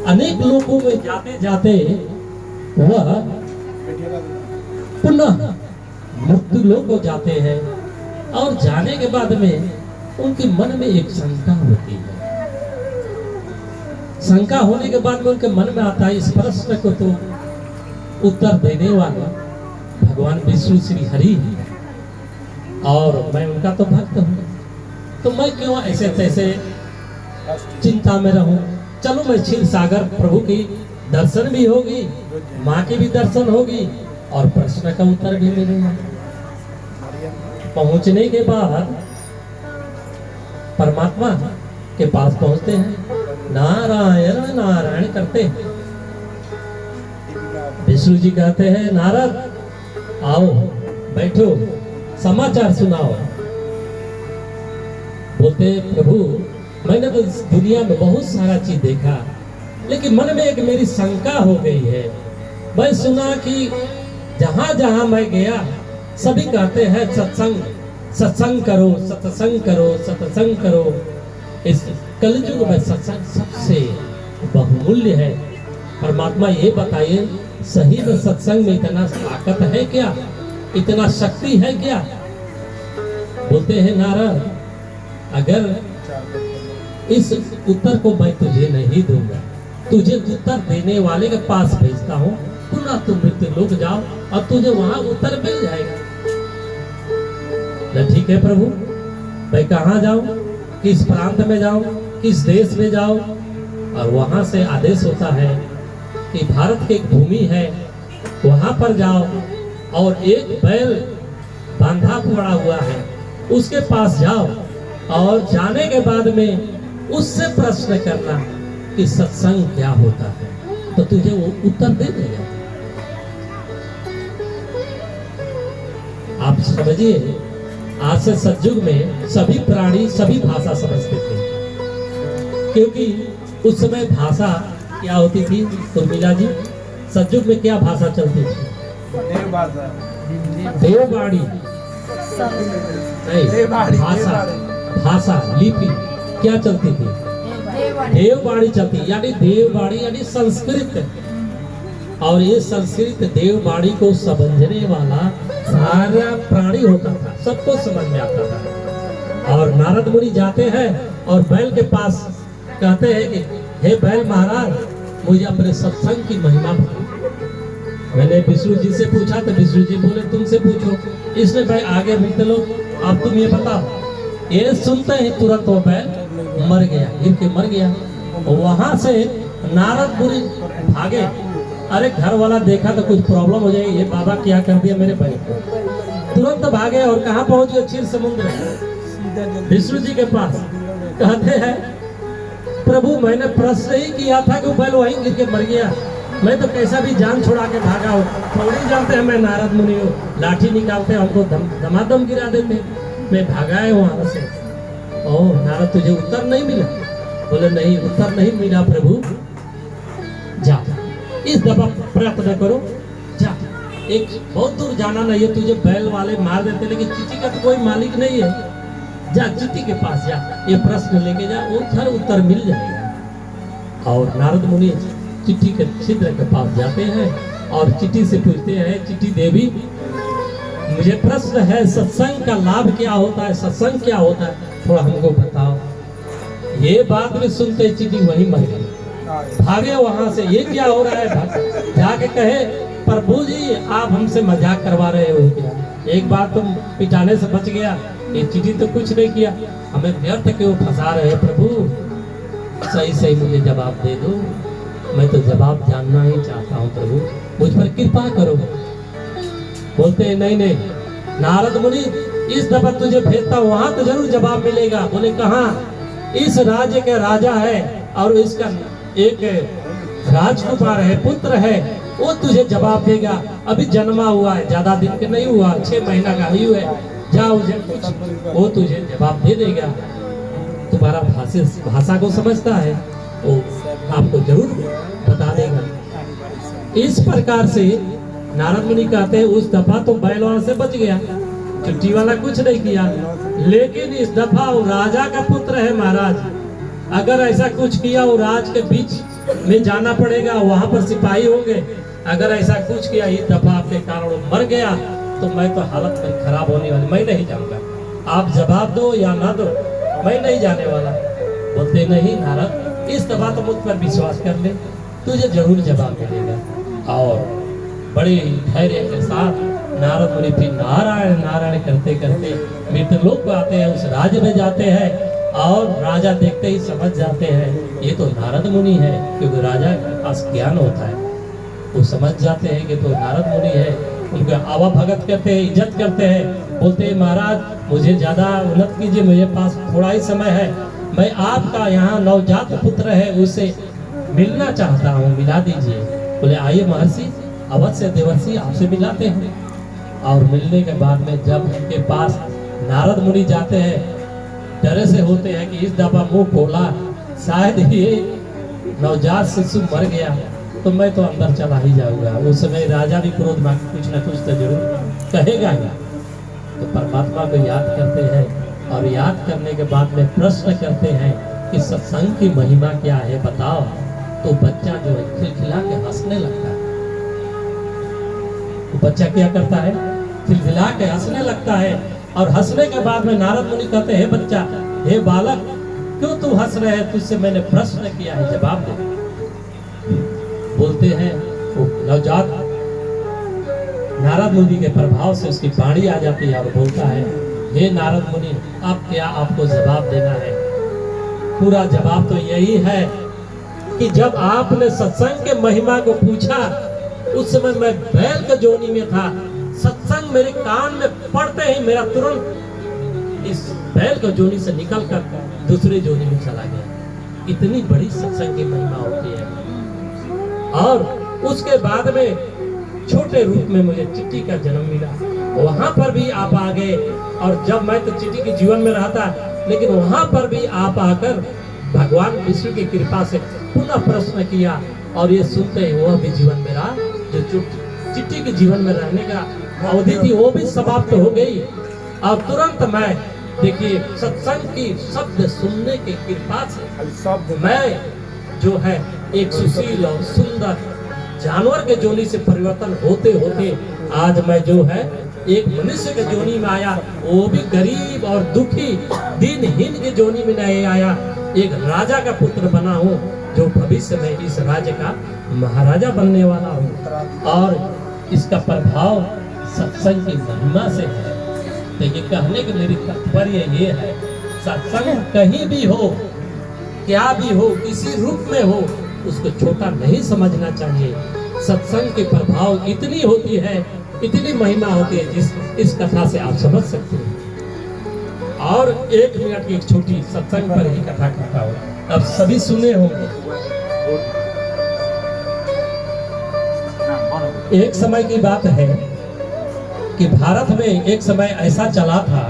अनेक लोगों में जाते जाते वह पुनः मृत्यु लोक को जाते हैं और जाने के बाद में उनके मन में एक शंका होती है। शंका होने के बाद में उनके मन में आता है, इस प्रश्न को तो उत्तर देने वाला भगवान विष्णु श्री हरि है और मैं उनका तो भक्त हूं, तो मैं क्यों ऐसे तैसे चिंता में रहूं। चलो मैं क्षीर सागर प्रभु की दर्शन भी होगी, माँ की भी दर्शन होगी और प्रश्न का उत्तर भी मिलेगा। पहुंचने के बाद परमात्मा के पास पहुंचते हैं, नारायण नारायण करते हैं। विष्णु जी कहते हैं, नारद आओ बैठो, समाचार सुनाओ। बोलते प्रभु मैंने तो इस दुनिया में बहुत सारा चीज देखा, लेकिन मन में एक मेरी शंका हो गई है। मैं सुना कि जहां जहां मैं गया सभी कहते हैं सत्संग सत्संग करो, सत्संग करो, सत्संग करो। इस कलयुग में सत्संग सबसे बहुमूल्य है। परमात्मा ये बताइए, सही में सत्संग में इतना ताकत है क्या, इतना शक्ति है क्या? बोलते हैं नारद, अगर इस उत्तर को मैं तुझे नहीं दूंगा, तुझे उत्तर देने वाले के पास भेजता हूँ, पुनः तुम मृत्यु लोक जाओ और तुझे वहां उत्तर मिल जाएगा। ठीक है प्रभु, मैं कहाँ जाऊं, किस प्रांत में जाऊं, किस देश में जाऊं? और वहां से आदेश होता है कि भारत की एक भूमि है, वहां पर जाओ और एक बैल बांधा पड़ा हुआ है, उसके पास जाओ और जाने के बाद में उससे प्रश्न करना कि सत्संग क्या होता है, तो तुझे वो उत्तर दे देगा। आप समझिए, आज से सतयुग में सभी प्राणी सभी भाषा समझते थे, क्योंकि उस समय भाषा क्या होती थी उर्मिला जी? सतयुग में क्या भाषा चलती थी? देववाणी नहीं, भाषा भाषा लिपि क्या चलती थी? देववाणी चलती, यानी देववाणी यानी संस्कृत। और ये संस्कृत देववाणी को समझने वाला सारा प्राणी होता था, सबको समझ में आता था। और नारद मुनि जाते हैं और बैल के पास कहते हैं कि हे बैल महाराज, मुझे अपने सत्संग की महिमा बताओ। मैंने विष्णु जी से पूछा तो विष्णु जी बोले तुमसे पूछो। इसलिए भाई आगे बढ़ते लो, अब तुम ये बताओ। ये सुनते ही तुरंत वो बैल मर गया, गिर के मर गया। वहां से नारद मुनि भागे। अरे घर वाला देखा तो कुछ प्रॉब्लम हो जाएगी, ये बाबा क्या कर दिया मेरे भाई को। तुरंत भागे और कहाँ पहुंच गए? क्षीर समुद्र, विष्णु जी के पास। कहते हैं प्रभु मैंने प्रश्न ही किया था कि बैल वहीं गिर के मर गया, मैं तो कैसा भी जान छुड़ा के भागा हूँ। थोड़ी जानते हैं मैं नारद मुनि हूँ, लाठी निकालते हमको धमाधम गिरा देते, मैं भागा है वहां से। ओह नारद तुझे उत्तर नहीं मिला? बोले नहीं, उत्तर नहीं मिला प्रभु। जा इस दफा प्रयत्न करो, जा, एक बहुत दूर जाना नहीं है, तुझे बैल वाले मार देते, लेकिन चिट्ठी का तो कोई मालिक नहीं है। जा चिट्ठी के पास जा, ये प्रश्न लेके जा, उधर उत्तर मिल जाएगा। और नारद मुनि चिट्ठी के छिद्र के पास जाते हैं और चिट्ठी से पूछते हैं, चिट्ठी देवी मुझे प्रश्न है, सत्संग का लाभ क्या होता है, सत्संग क्या होता है, थोड़ा हमको बताओ। ये बात भी सुनते चिट्ठी वहीं मर गई, भागे वहां से। ये क्या हो रहा है? जाके कहे प्रभु जी आप हमसे मजाक करवा रहे हो क्या? एक बार तुम पिटाने से बच गया, ये चिट्ठी तो कुछ नहीं किया, हमें व्यर्थ क्यों फंसा रहे हैं प्रभु? सही सही मुझे जवाब दे दो, मैं तो जवाब जानना ही चाहता हूँ प्रभु, मुझ पर कृपा करो। बोलते हैं नहीं नहीं नारद मुनि, इस दफा तुझे भेजता वहां तो जरूर जवाब मिलेगा। बोले कहाँ? इस राज्य के राजा है और इसका एक राजकुमार है, पुत्र है, वो तुझे जवाब देगा। अभी जन्मा हुआ है, ज्यादा दिन के नहीं हुआ, 6 महीना का आयु है। जाओ उसे कुछ, वो तुझे जवाब दे देगा। तुम्हारा भाषा को समझता है, वो आपको जरूर बता देगा। इस प्रकार से नारद मुनि कहते हैं उस दफा तो बैल वाला से बच गया, चिट्ठी वाला कुछ नहीं किया, लेकिन इस दफा वो राजा का पुत्र है महाराज। अगर ऐसा कुछ किया वो राज के बीच में जाना पड़ेगा, वहां पर सिपाही होंगे। अगर ऐसा कुछ किया इस दफा आपके कारण वो मर गया तो मैं तो हालत मेरी खराब होने वाली, मैं नहीं जाऊंगा। आप जवाब दो या ना दो, मैं नहीं जाने वाला। बोलते नहीं नारद, इस दफा तो मुझ पर विश्वास कर ले, तुझे जरूर जवाब मिलेगा। और बड़े धैर्य के साथ नारद मुनि फिर नारायण नारायण करते करते मृतलोक को आते हैं, उस राज्य में जाते हैं। और राजा देखते ही समझ जाते हैं ये तो नारद मुनि है, क्योंकि राजा के पास ज्ञान होता है। वो समझ जाते हैं कि तो नारद मुनि है, उनका आवा भगत करते हैं, इज्जत करते हैं। बोलते हैं महाराज मुझे ज्यादा उन्नत कीजिए, मेरे पास थोड़ा ही समय है, मैं आपका यहाँ नवजात पुत्र है उसे मिलना चाहता हूँ, मिला दीजिए। बोले आइए महर्षि, अवश्य देवर्षि आपसे मिलाते हैं। और मिलने के बाद में जब उनके पास नारद मुनि जाते हैं, डरे से होते हैं कि इस दफा मुंह खोला शायद ये नवजात शिशु मर गया तो मैं तो अंदर चला ही जाऊंगा। उस समय राजा भी क्रोध में कुछ न कुछ तो जरूर कहेगा ही। तो परमात्मा को याद करते हैं और याद करने के बाद में प्रश्न करते हैं कि सत्संग की महिमा क्या है बताओ। तो बच्चा जो है खिलखिला के हंसने लगता है। तो बच्चा क्या करता है, खिलखिला के हंसने लगता है। और हंसने के बाद में नारद मुनि कहते हैं, हे बच्चा, हे बालक, क्यों तू हंस रहे है, तुझसे मैंने प्रश्न किया है, जवाब दे। बोलते हैं वो नवजात नारद मुनि के प्रभाव से उसकी वाणी आ जाती है और बोलता है, हे नारद मुनि, अब क्या आपको जवाब देना है। पूरा जवाब तो यही है कि जब आपने सत्संग के महिमा को पूछा उस समय मैं बैल के जोनी में था, सत्संग मेरे कान में पड़ते ही मेरा तुरंत इस बैल के जोनी से निकलकर दूसरे जोनी में चला गया। इतनी बड़ी सत्संग की महिमा होती है। और उसके बाद में छोटे रूप में मुझे चिट्टी का जन्म मिला, वहां पर भी आप आ गए। और जब मैं तो चिट्टी के जीवन में रहा था, लेकिन वहां पर भी आप आकर भगवान विष्णु की कृपा से पुनः प्रश्न किया। और ये सुनते ही वह भी जीवन मेरा जो चिट्टी के जीवन में रहने का अवधि थी वो भी समाप्त हो गई। और तुरंत मैं देखिए सत्संग की शब्द सुनने की कृपा से मैं जो है एक सुशील और सुंदर जानवर के जोनी से परिवर्तन होते होते आज मैं जो है एक मनुष्य के जोनी में आया, वो भी गरीब और दुखी दिनहीन के जोनी में नहीं आया, एक राजा का पुत्र बना हूँ जो भविष्य में इस राज्य का महाराजा बनने वाला हूँ। और इसका प्रभाव सत्संग की महिमा से है। तो ये कहने के मेरी तात्पर्य ये है, सत्संग कहीं भी हो, क्या भी हो, किसी रूप में हो, उसको छोटा नहीं समझना चाहिए। सत्संग के प्रभाव इतनी होती है, इतनी महिमा होती है, जिस इस कथा से आप समझ सकते हैं। और 1 मिनट की एक छोटी सत्संग पर ही कथा कहता हूँ, अब सभी सुने होंगे। एक समय की बात है कि भारत में एक समय ऐसा चला था,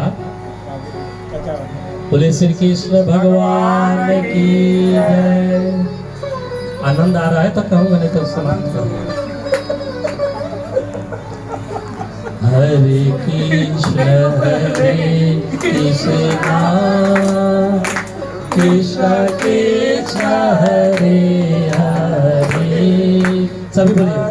बोले श्री कृष्ण भगवान की जय। आनंद आ रहा है तो कहूँगा, नहीं तो समाप्त करूँगा। हरे कृष्ण कृष्ण कृष्ण हरे हरे। सभी बोलिए